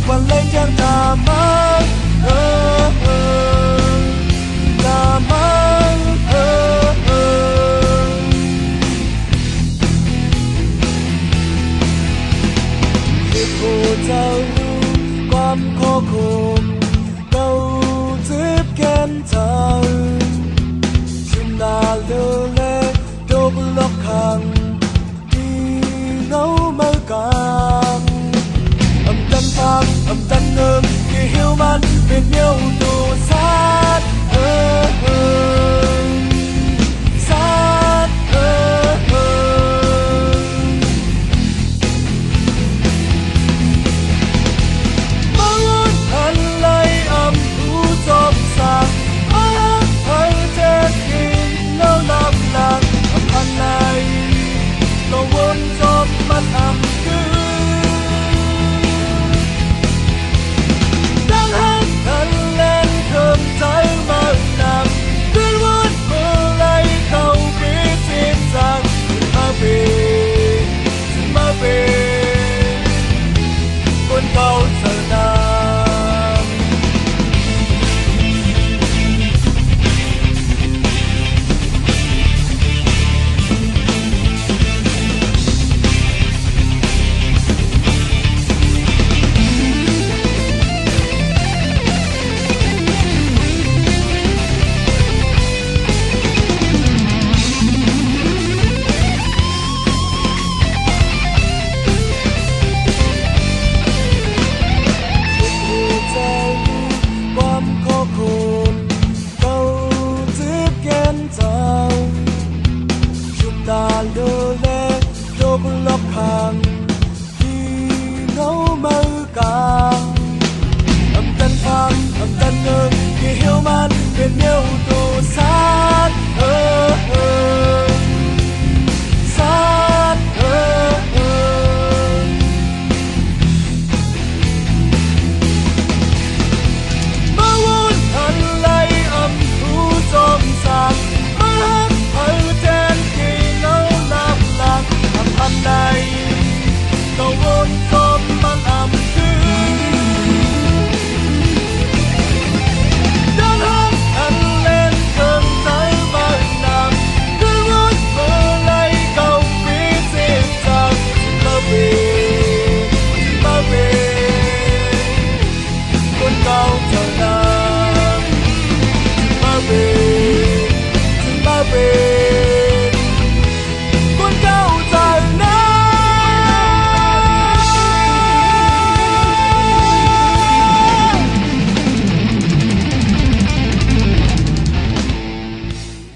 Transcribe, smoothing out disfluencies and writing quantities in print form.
quan lấy chẳng thà mang thà mang hiệp hồ giao lưuความkhó khăn đâu tiếp kén thở chim đà lơ lê đâu lóc hàng đi nấu mơ càng âm tân hương kỳ hiếu man bên nhau tù sát